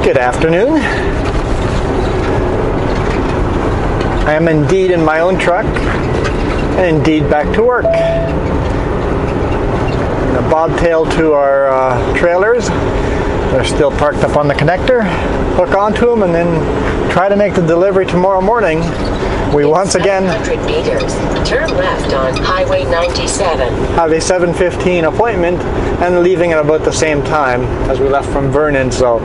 Good afternoon. I am indeed in my own truck and indeed back to work. I'm going to bobtail to our trailers. They're still parked up on the connector. Hook onto them and then try to make the delivery tomorrow morning. We once again 700 meters, turn left on Highway 97. Have a 7:15 appointment and leaving at about the same time as we left from Vernon, so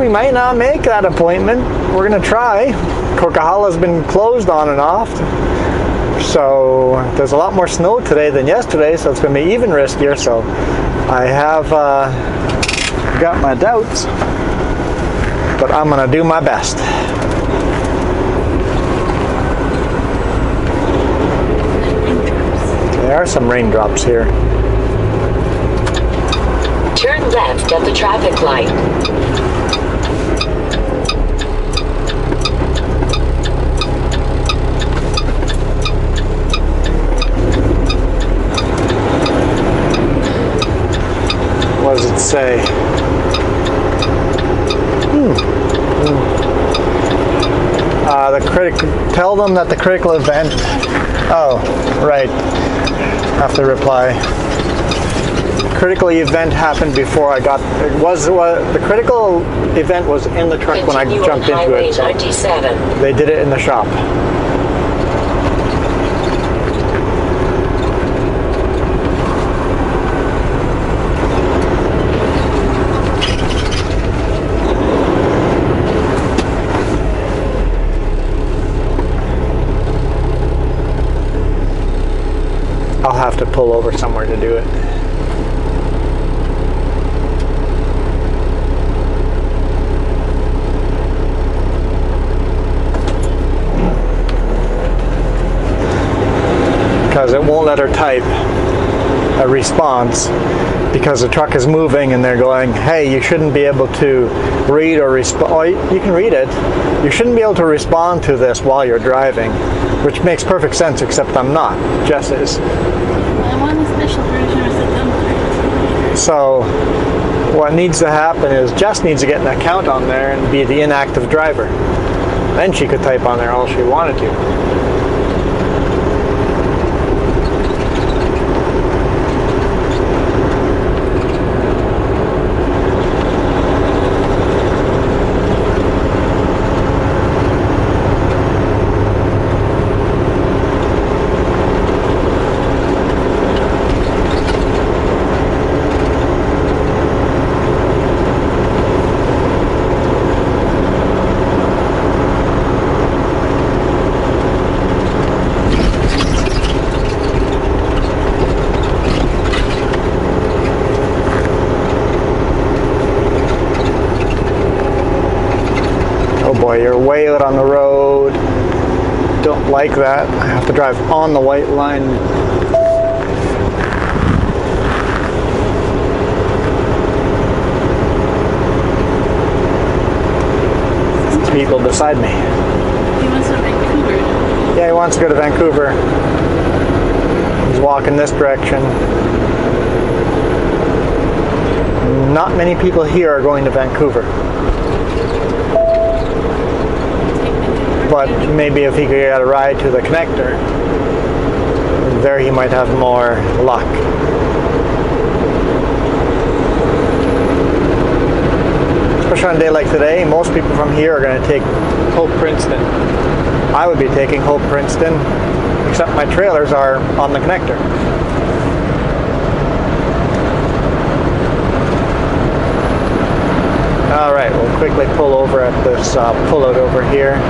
we might not make that appointment. We're going to try. Coquihalla has been closed on and off, so there's a lot more snow today than yesterday, so it's going to be even riskier. So I have got my doubts, but I'm going to do my best. There are some raindrops here. Turn left at the traffic light. What does it say? Tell them that the critical event. Oh, right. Have to reply. Critical event happened before I got. The critical event was in the truck when I jumped into it. So 97. they did it in the shop. I'll have to pull over somewhere to do it. Because it won't let her type a response because the truck is moving and they're going, hey, you shouldn't be able to read or respond. Oh, you can read it. You shouldn't be able to respond to this while you're driving, which makes perfect sense, except I'm not. Jess is. I'm on the special version or something. So what needs to happen is Jess needs to get an account on there and be the inactive driver. Then she could type on there all she wanted to. You're way out on the road. Don't like that. I have to drive on the white line. People beside me. He wants to Vancouver. Yeah, he wants to go to Vancouver. He's walking this direction. Not many people here are going to Vancouver. But maybe if he could get a ride to the connector, there he might have more luck. Especially on a day like today, most people from here are going to take Hope Princeton. I would be taking Hope Princeton, except my trailers are on the connector. Alright, we'll quickly pull over at this pullout over here.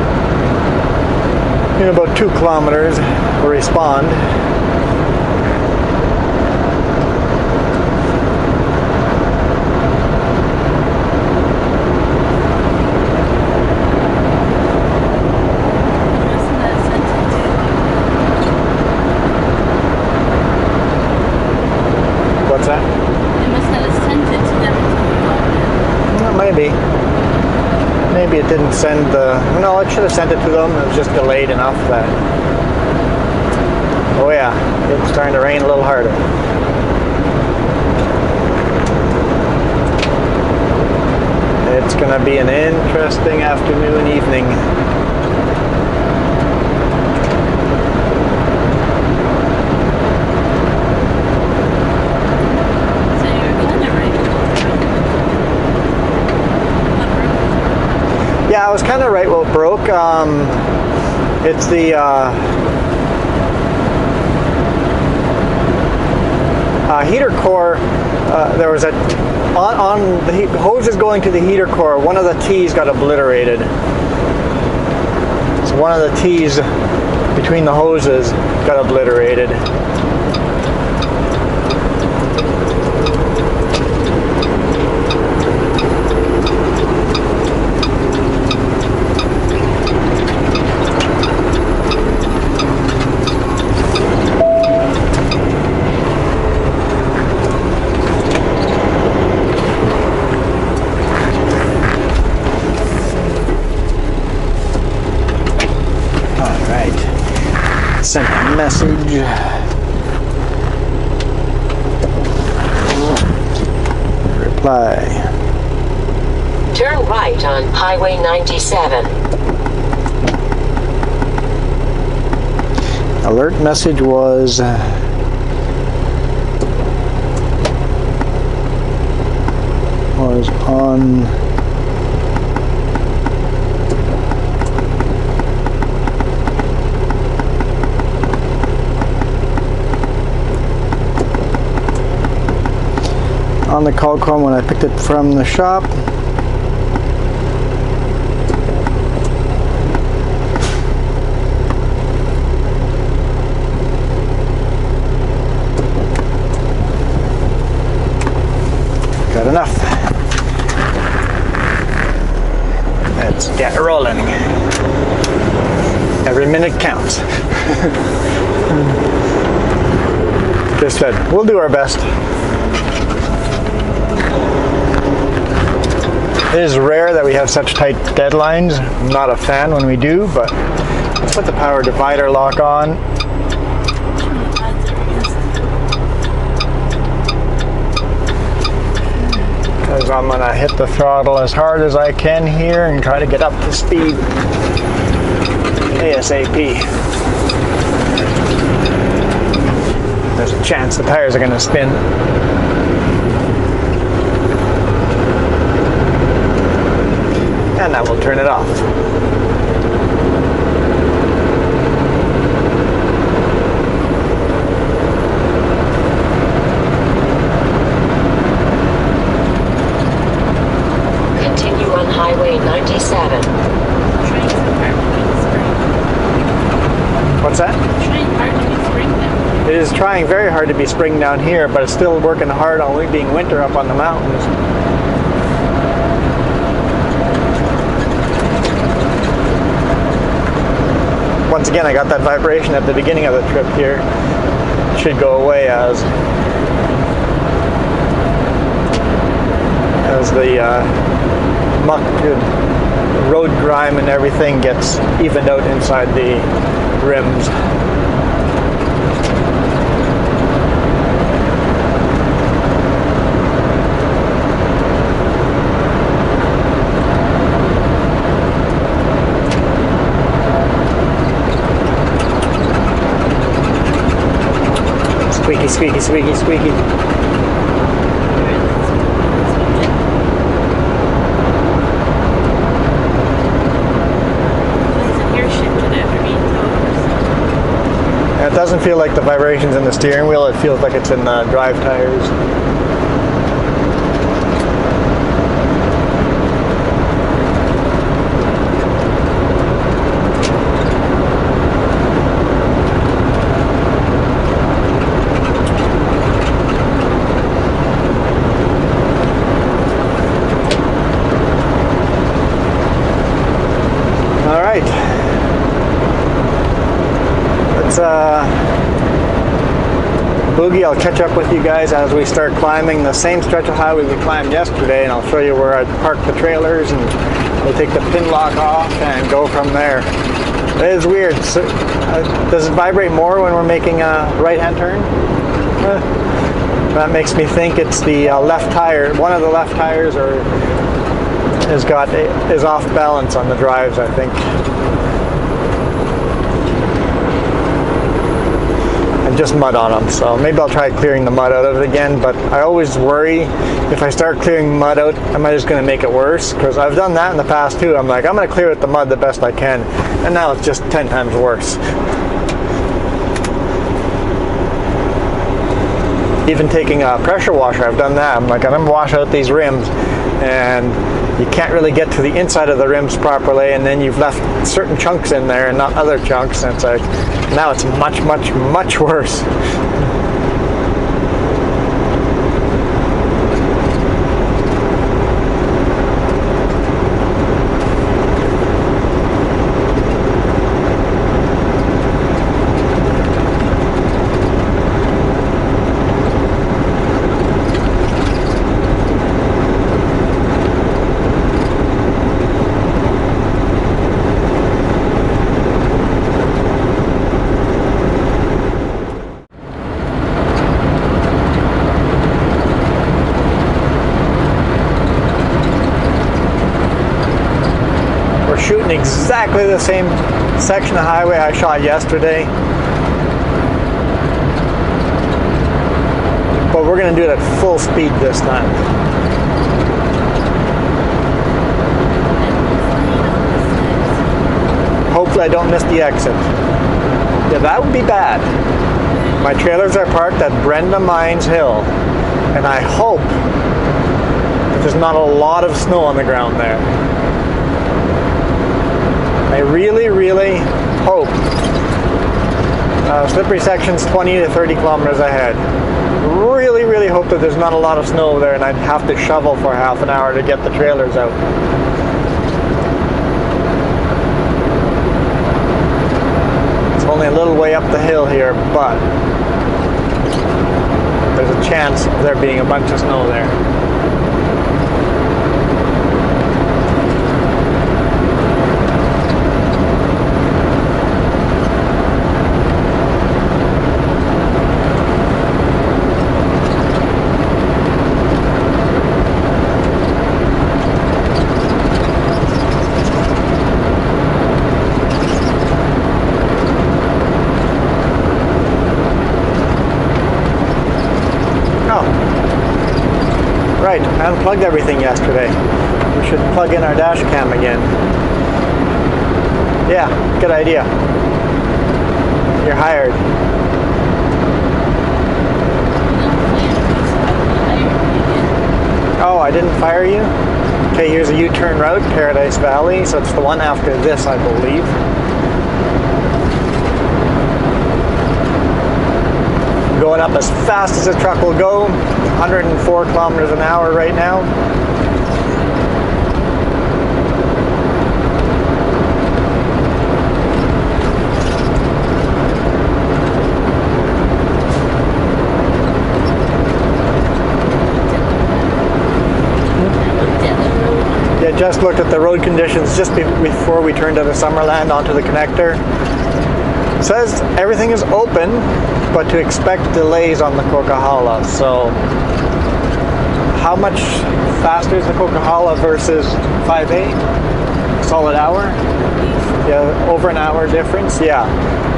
In about 2 kilometers, we'll respond. What's that? They must not have sent it to them. Well, maybe. Maybe it didn't send the... No, it should have sent it to them. It was just delayed enough that... Oh yeah, it's starting to rain a little harder. It's going to be an interesting afternoon, evening. So you're kind of right. Yeah, I was kind of right what broke. It's the heater core. There was on the hoses going to the heater core, one of the T's got obliterated. So one of the T's between the hoses got obliterated. Sent a message. Reply. Turn right on Highway 97. Alert message was on the Qualcomm when I picked it from the shop. Got enough. Let's get rolling. Every minute counts. Just said, we'll do our best. It is rare that we have such tight deadlines. I'm not a fan when we do, but let's put the power divider lock on. Because I'm going to hit the throttle as hard as I can here and try to get up to speed ASAP. There's a chance the tires are going to spin. And that will turn it off. Continue on Highway 97. Trying so hard to be spring. What's that? Trying hard to be spring now. It is trying very hard to be spring down here, but it's still working hard on being winter up on the mountains. Once again, I got that vibration at the beginning of the trip here. It should go away as the muck, road grime and everything gets evened out inside the rims. Squeaky, squeaky, squeaky, squeaky. It doesn't feel like the vibrations in the steering wheel, it feels like it's in the drive tires. All right. Let's boogie. I'll catch up with you guys as we start climbing the same stretch of highway we climbed yesterday, and I'll show you where I parked the trailers, and we'll take the pin lock off and go from there. It is weird. So, does it vibrate more when we're making a right-hand turn? That makes me think it's the left tire. One of the left tires, or is off balance on the drives, I think. And just mud on them, so maybe I'll try clearing the mud out of it again, but I always worry if I start clearing mud out, am I just going to make it worse? Because I've done that in the past too. I'm like, I'm going to clear out the mud the best I can, and now it's just 10 times worse. Even taking a pressure washer, I've done that. I'm like, I'm going to wash out these rims, and you can't really get to the inside of the rims properly, and then you've left certain chunks in there and not other chunks, and it's like, now it's much, much, much worse. Shooting exactly the same section of highway I shot yesterday, but we're going to do it at full speed this time. Hopefully I don't miss the exit. Yeah, that would be bad. My trailers are parked at Brenda Mines Hill, and I hope that there's not a lot of snow on the ground there. I really, really hope. Slippery section's 20 to 30 kilometers ahead. Really, really hope that there's not a lot of snow there and I'd have to shovel for half an hour to get the trailers out. It's only a little way up the hill here, but there's a chance of there being a bunch of snow there. Right, I unplugged everything yesterday. We should plug in our dash cam again. Yeah, good idea. You're hired. Oh, I didn't fire you? Okay, here's a U-turn route, Paradise Valley, so it's the one after this, I believe. Going up as fast as the truck will go, 104 kilometers an hour right now. Yeah, just looked at the road conditions just before we turned out of Summerland onto the connector. It says everything is open, but to expect delays on the Coquihalla. So how much faster is the Coquihalla versus 5A? Solid hour? Yeah, over an hour difference? Yeah.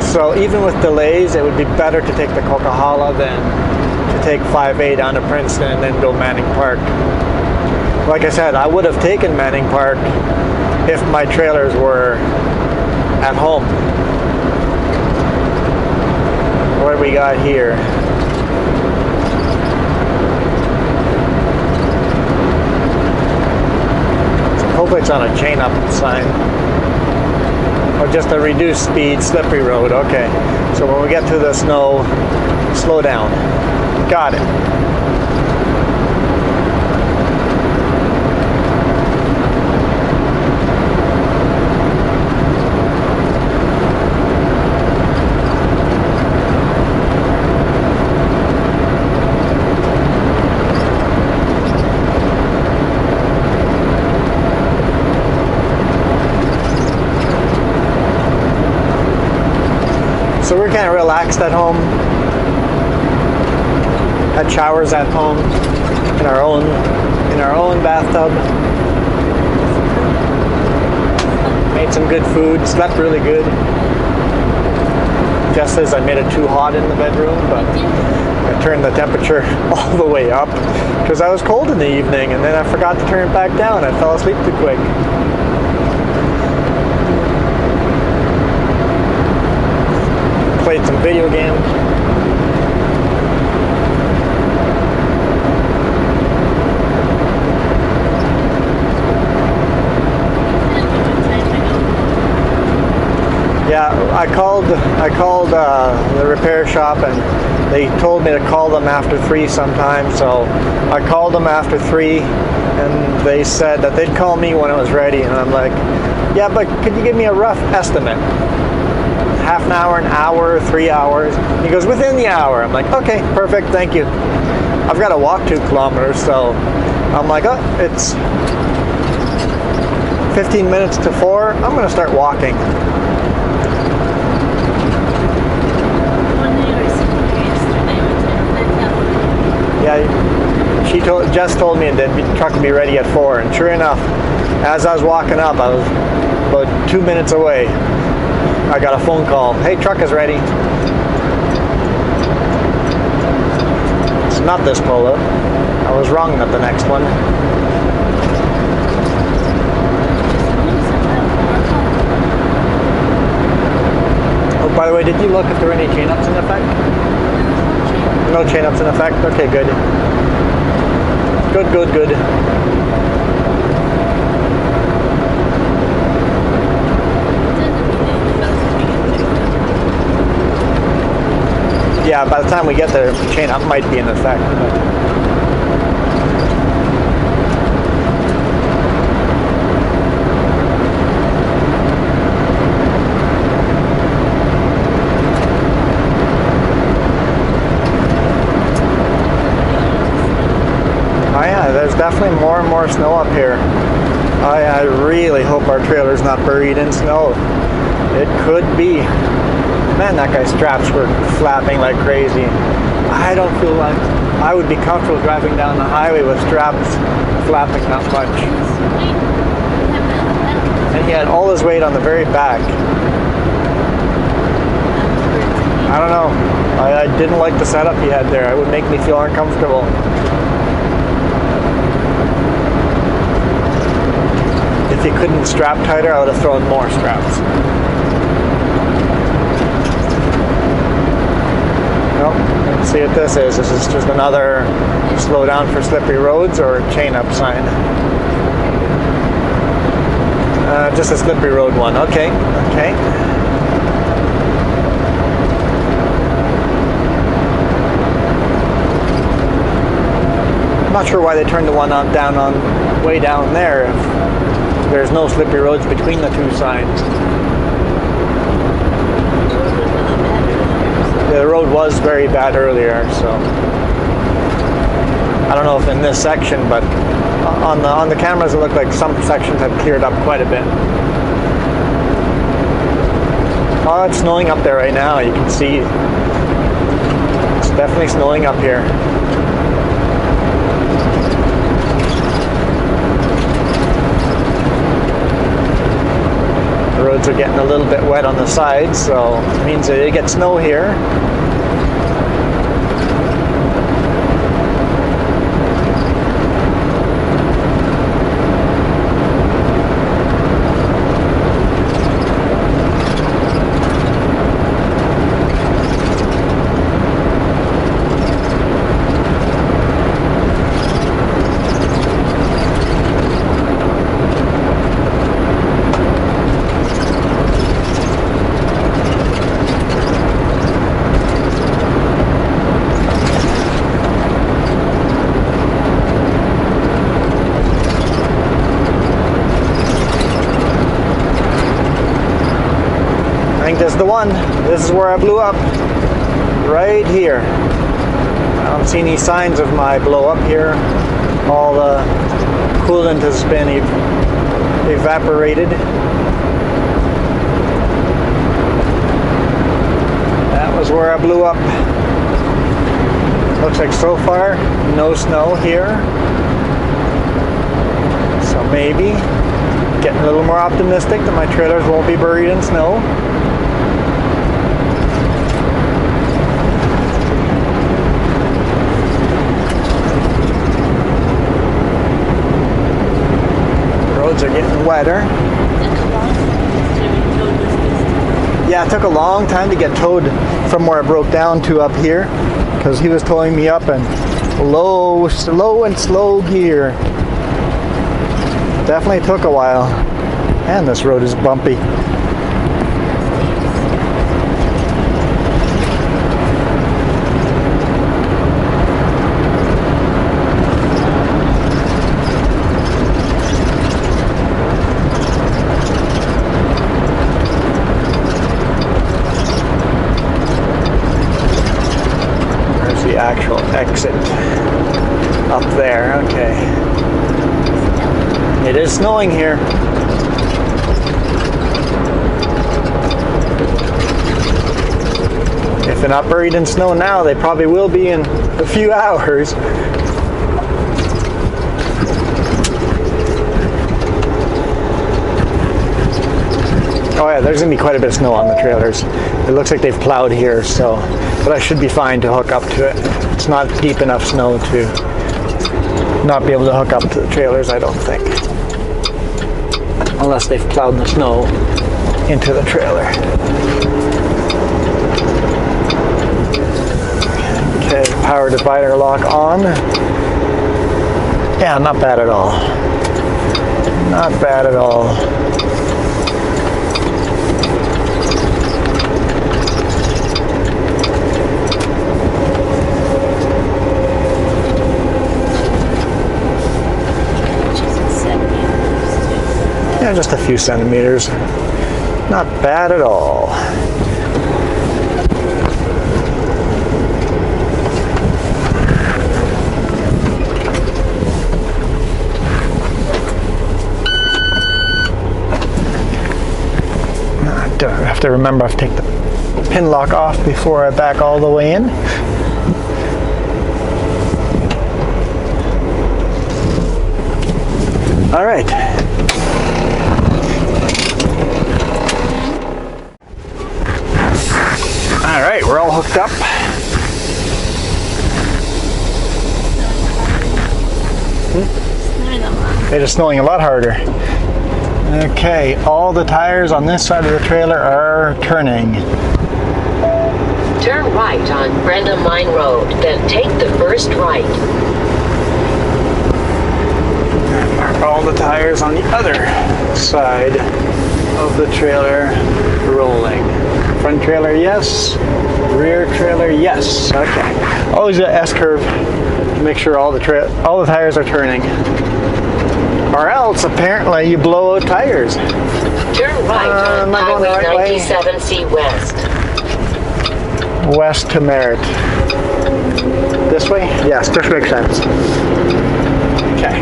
So even with delays, it would be better to take the Coquihalla than to take 5A down to Princeton and then go Manning Park. Like I said, I would have taken Manning Park if my trailers were at home. What do we got here? So hopefully it's on a chain up sign. Or just a reduced speed, slippery road. Okay. So when we get to the snow, slow down. Got it. So we're kind of relaxed at home, had showers at home, in our own bathtub. good food, slept really good. Jess says I made it too hot in the bedroom, but I turned the temperature all the way up because I was cold in the evening, and then I forgot to turn it back down. I fell asleep too quick. Played some video games. Yeah, I called the repair shop, and they told me to call them after 3 sometime, so I called them after 3, and they said that they'd call me when it was ready, and I'm like, yeah, but could you give me a rough estimate? Half an hour, an hour, 3 hours? He goes, within the hour. I'm like, okay, perfect, thank you. I've got to walk 2 kilometers, so I'm like, oh, it's 15 minutes to 4, I'm going to start walking. Yeah, Jess told me that the truck would be ready at 4, and sure enough, as I was walking up, I was about 2 minutes away. I got a phone call. Hey, truck is ready. It's not this Polo. I was wrong at the next one. Oh, by the way, did you look if there were any chain-ups in effect? No chain-ups in effect? Okay, good. Good. Yeah, by the time we get there, chain-up might be in effect. Oh yeah, there's definitely more and more snow up here. I really hope our trailer's not buried in snow. It could be. Man, that guy's straps were flapping like crazy. I don't feel like I would be comfortable driving down the highway with straps flapping that much. And he had all his weight on the very back. I don't know. I didn't like the setup he had there. It would make me feel uncomfortable. If he couldn't strap tighter, I would have thrown more straps. Well, let's see what this is. This is just another slow down for slippery roads or chain up sign. Just a slippery road one. Okay. I'm not sure why they turned the one way down there if there's no slippery roads between the 2 signs. The road was very bad earlier, so I don't know if in this section, but on the cameras it looked like some sections had cleared up quite a bit. Oh, it's snowing up there right now. You can see it's definitely snowing up here. The roads are getting a little bit wet on the sides, so it means that you get snow here. This is the one. This is where I blew up. Right here. I don't see any signs of my blow up here. All the coolant has been evaporated. That was where I blew up. Looks like so far no snow here. So maybe getting a little more more optimistic that my trailers won't be buried in snow. Roads are getting wetter. Yeah, it took a long time to get towed from where I broke down to up here, because he was towing me up in slow and slow gear. Definitely took a while. And this road is bumpy. There's the actual exit up there. Okay. It is snowing here. If they're not buried in snow now, they probably will be in a few hours. Oh yeah, there's gonna be quite a bit of snow on the trailers. It looks like they've plowed here, so, but I should be fine to hook up to it. It's not deep enough snow to not be able to hook up to the trailers, I don't think. Unless they've plowed the snow into the trailer. Okay, power divider lock on. Yeah, not bad at all. Not bad at all. Yeah, just a few centimeters. Not bad at all. I have to remember to take the pin lock off before I back all the way in. All right. All right, we're all hooked up. It is snowing a lot harder. Okay, all the tires on this side of the trailer are turning. Turn right on Brenda Mine Road, then take the first right. All the tires on the other side of the trailer rolling. Front trailer, yes. Rear trailer, yes. Okay. Always an S-curve to make sure all the tires are turning. Or else, apparently, you blow out tires. Turn right on Highway 97C West. West to Merritt. This way? Yes, this makes sense. Okay.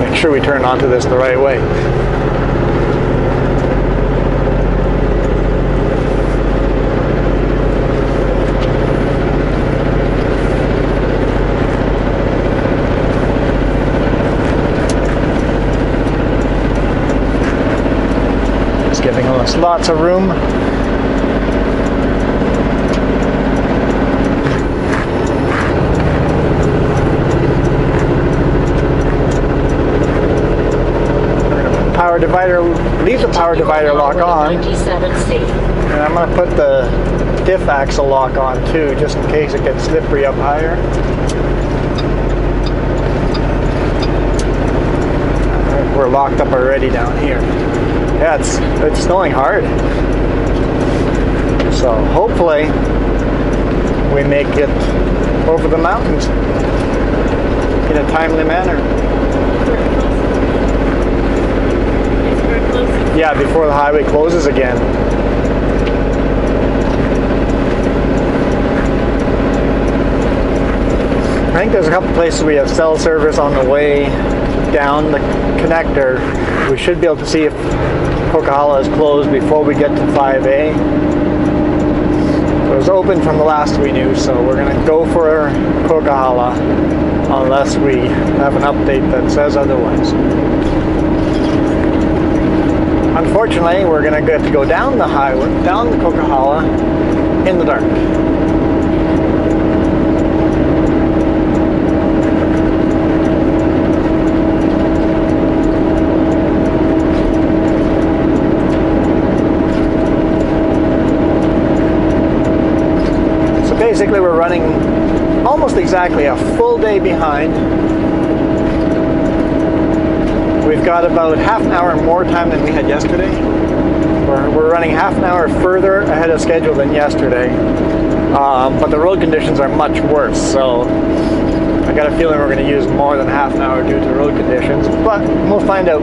Make sure we turn onto this the right way. Giving us lots of room. Power divider, leave the power divider lock on. And I'm going to put the diff axle lock on too, just in case it gets slippery up higher. We're locked up already down here. Yeah, it's snowing hard. So hopefully we make it over the mountains in a timely manner. Yeah, before the highway closes again. I think there's a couple places we have cell service on the way down the connector. We should be able to see if Coquihalla is closed before we get to 5A. There's was open from the last we knew, so we're going to go for Coquihalla unless we have an update that says otherwise. Unfortunately, we're going to get to go down the highway, down the Coquihalla in the dark. So basically we're running almost exactly a full day behind. We've got about half an hour more time than we had yesterday. We're running half an hour further ahead of schedule than yesterday. But the road conditions are much worse, so I got a feeling we're going to use more than half an hour due to road conditions, but we'll find out.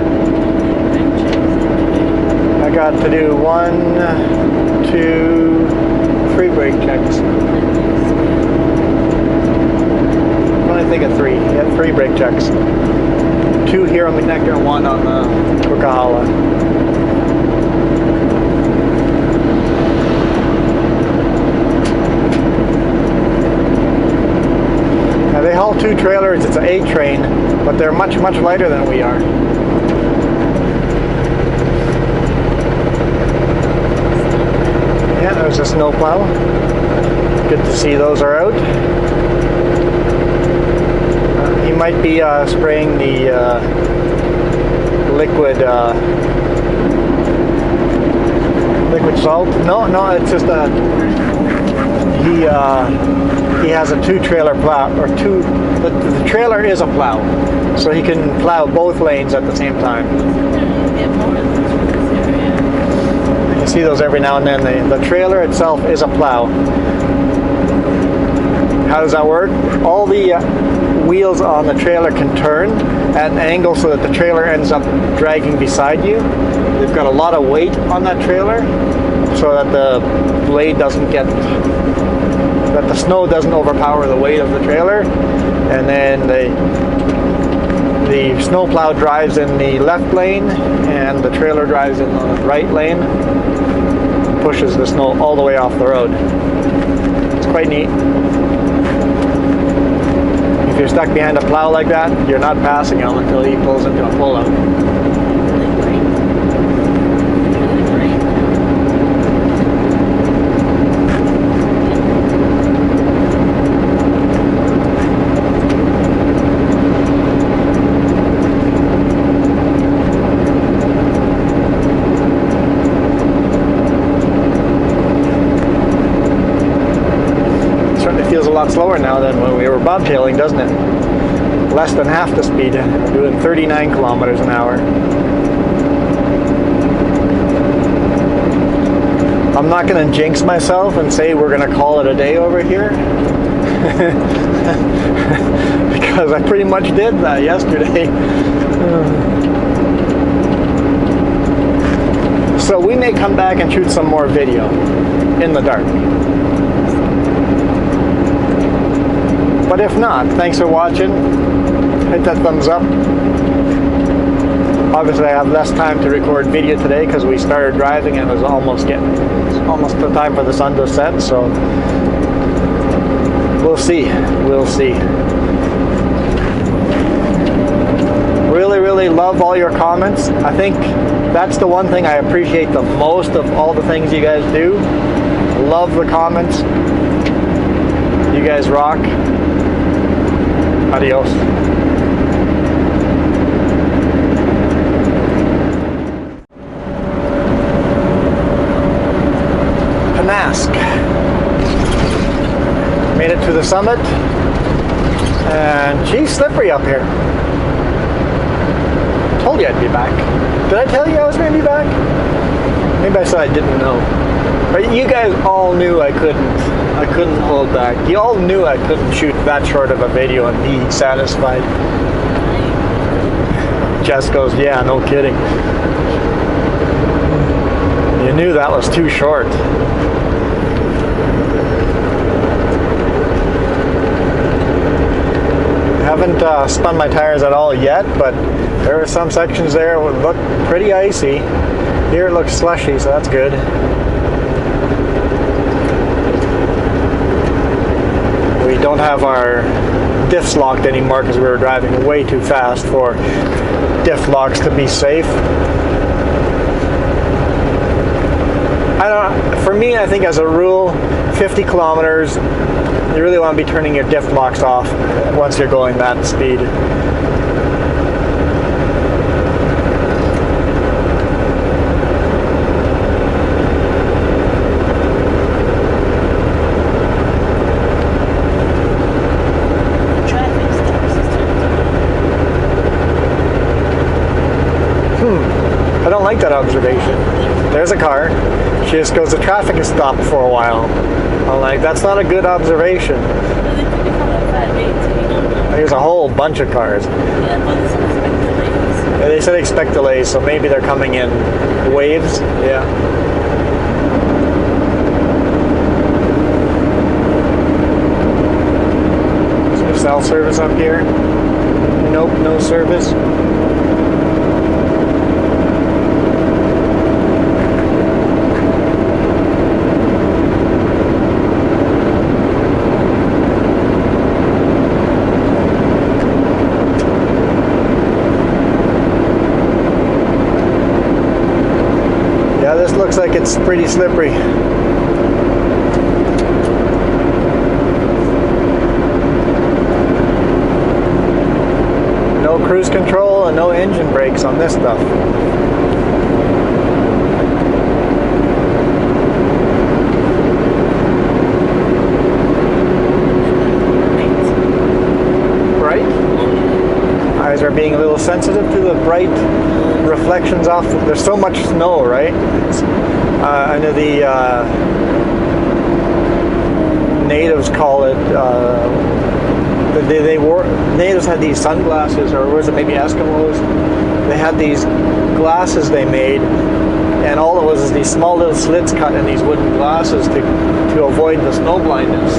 I got to do 1, 2, 3 brake checks. I think of 3. Yeah, 3 brake checks. 2 here on the connector and 1 on the Coquihalla. Now they haul 2 trailers. It's an A train, but they're much lighter than we are. Yeah, there's a snowplow. Good to see those are out. He might be spraying the liquid salt. No, it's just he has a 2-trailer plow, or the trailer is a plow, so he can plow both lanes at the same time. You can see those every now and then. The trailer itself is a plow. How does that work? All the wheels on the trailer can turn at an angle so that the trailer ends up dragging beside you. They've got a lot of weight on that trailer so that the blade doesn't get, that the snow doesn't overpower the weight of the trailer. And then the snowplow drives in the left lane and the trailer drives in the right lane, pushes the snow all the way off the road. It's quite neat. If you're stuck behind a plow like that, you're not passing him until he pulls into a pull-out. Feels a lot slower now than when we were bobtailing, doesn't it? Less than half the speed, doing 39 kilometers an hour. I'm not going to jinx myself and say we're going to call it a day over here because I pretty much did that yesterday. So we may come back and shoot some more video in the dark. But if not, thanks for watching. Hit that thumbs up. Obviously I have less time to record video today because we started driving and it was almost the time for the sun to set, so we'll see. Really love all your comments. I think that's the one thing I appreciate the most of all the things you guys do. Love the comments. You guys rock. Adios. Penasque. Made it to the summit, and geez, slippery up here. Told you I'd be back. Did I tell you I was going to be back? Maybe I said I didn't know. But you guys all knew I couldn't hold back. You all knew I couldn't shoot that short of a video and be satisfied. Jess goes, yeah, no kidding. You knew that was too short. Haven't spun my tires at all yet, but there are some sections there that would look pretty icy. Here it looks slushy, so that's good. don't have our diffs locked anymore because we were driving way too fast for diff locks to be safe. For me, I think as a rule, 50 kilometers, you really want to be turning your diff locks off once you're going that speed. Traffic stops. I don't like that observation. There's a car. She just goes, the traffic is stopped for a while. I'm like, that's not a good observation. Well, they could be coming at 5:8, so you don't know. There's a whole bunch of cars. Yeah, but it's unexpected delays. They said expect delays, so maybe they're coming in waves. Yeah. Is there cell service up here? Nope, no service. This looks like it's pretty slippery. No cruise control and no engine brakes on this stuff. Bright? Eyes are being a little sensitive to the bright reflections off. There's so much snow, right? I know the natives call it. Natives had these sunglasses, or was it maybe Eskimos? They had these glasses they made, and all it was is these small little slits cut in these wooden glasses to avoid the snow blindness.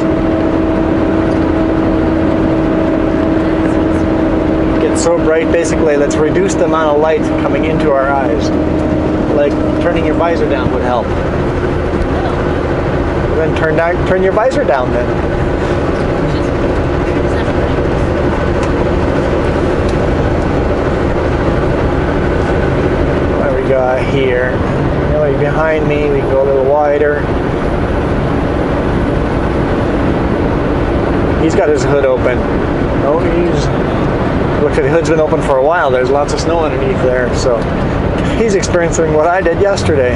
So bright, basically, let's reduce the amount of light coming into our eyes. Like turning your visor down would help. Then turn your visor down then. What do we got here? Really behind me, we can go a little wider. He's got his hood open. Oh, looks like the hood's been open for a while. There's lots of snow underneath there, so he's experiencing what I did yesterday.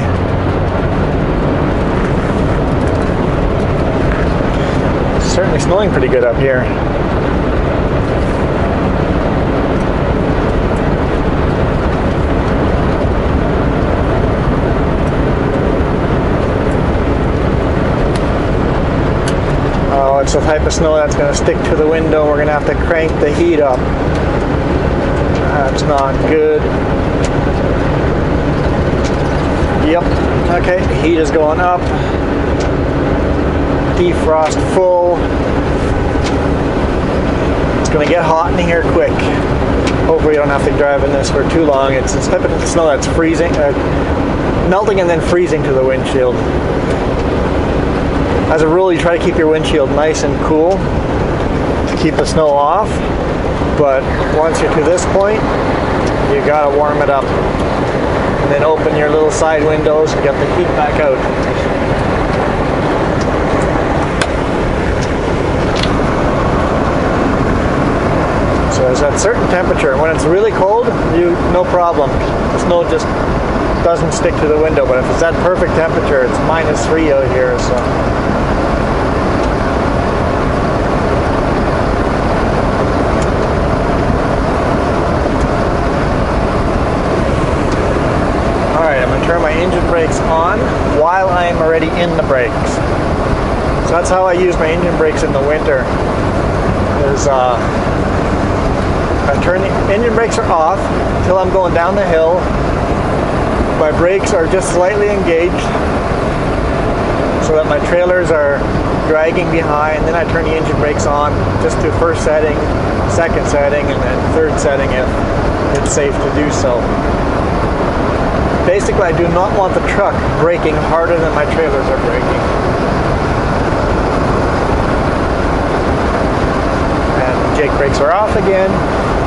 It's certainly snowing pretty good up here. Oh, it's the type of snow that's going to stick to the window. We're going to have to crank the heat up. That's not good. Yep. Okay, heat is going up. Defrost full. It's going to get hot in here quick. Hopefully you don't have to drive in this for too long. It's the type of snow that's freezing, melting and then freezing to the windshield. As a rule, you try to keep your windshield nice and cool to keep the snow off. But once you're to this point, you gotta warm it up. And then open your little side windows and get the heat back out. So there's that certain temperature. When it's really cold, no problem. The snow just doesn't stick to the window. But if it's that perfect temperature, it's -3 out here. So. Turn my engine brakes on while I'm already in the brakes. So that's how I use my engine brakes in the winter. I turn the engine brakes are off until I'm going down the hill. My brakes are just slightly engaged so that my trailers are dragging behind. Then I turn the engine brakes on just to first setting, second setting, and then third setting if it's safe to do so. Basically, I do not want the truck braking harder than my trailers are braking. brakes are off again.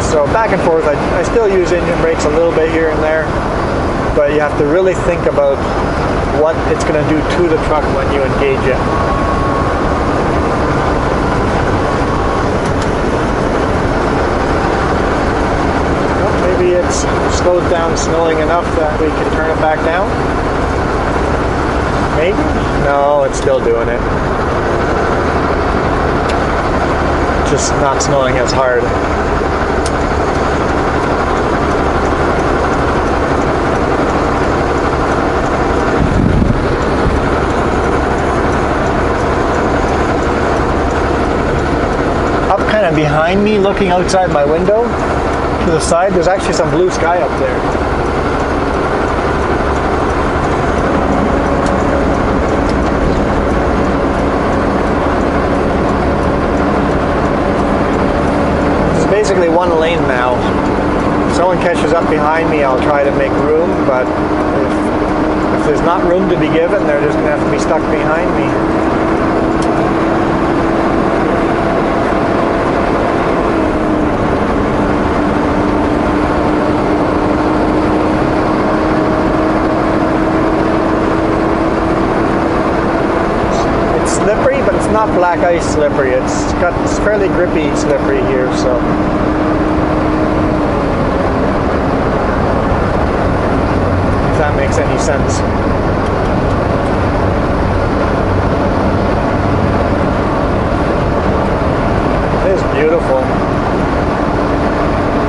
So back and forth, I still use engine brakes a little bit here and there, but you have to really think about what it's going to do to the truck when you engage it. Well, maybe it's slowed down snowing enough that we can turn it back down. Maybe? No, it's still doing it. Just not snowing as hard. Up kind of behind me, looking outside my window to the side, there's actually some blue sky up there. Basically one lane now. If someone catches up behind me, I'll try to make room, but if there's not room to be given, they're just going to have to be stuck behind me. It's slippery, but it's not black ice slippery. It's fairly grippy slippery here, so. If that makes any sense. It is beautiful.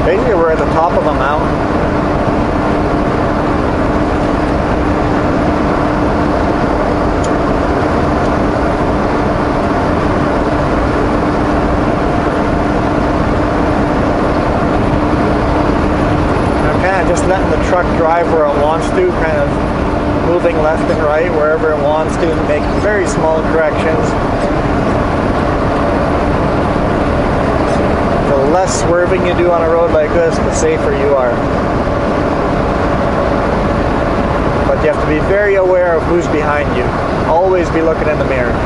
Basically, we're at the top of a mountain. Just letting the truck drive where it wants to, kind of moving left and right wherever it wants to, and make very small corrections. The less swerving you do on a road like this, the safer you are. But you have to be very aware of who's behind you. Always be looking in the mirror.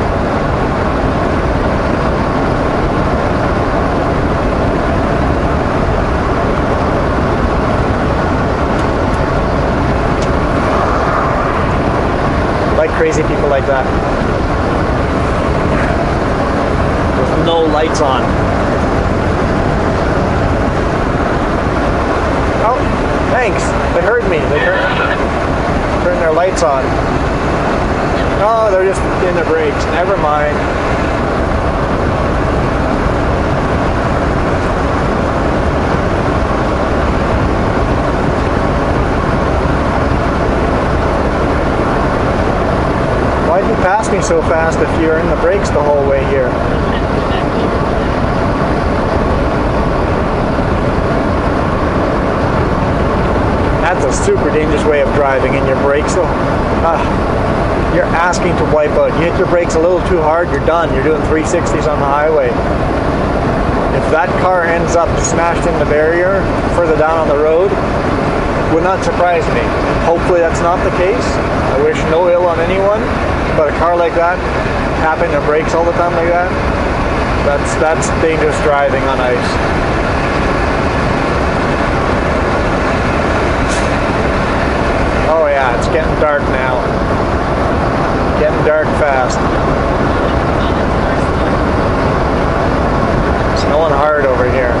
Crazy people like that with no lights on. Oh, thanks. They heard me. They turned their lights on. Oh, they're just in the brakes. Never mind. Why'd you pass me so fast if you're in the brakes the whole way here? That's a super dangerous way of driving in your brakes. So, you're asking to wipe out. You hit your brakes a little too hard, you're done. You're doing 360s on the highway. If that car ends up smashed in the barrier further down on the road, would not surprise me. Hopefully that's not the case. I wish no ill on anyone. But a car like that, tapping their brakes all the time like that, that's dangerous driving on ice. Oh yeah, it's getting dark now. Getting dark fast. Snowing hard over here.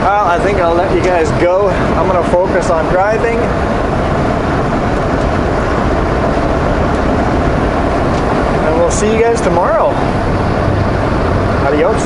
Well, I think I'll let you guys go. I'm going to focus on driving. And we'll see you guys tomorrow. Adios.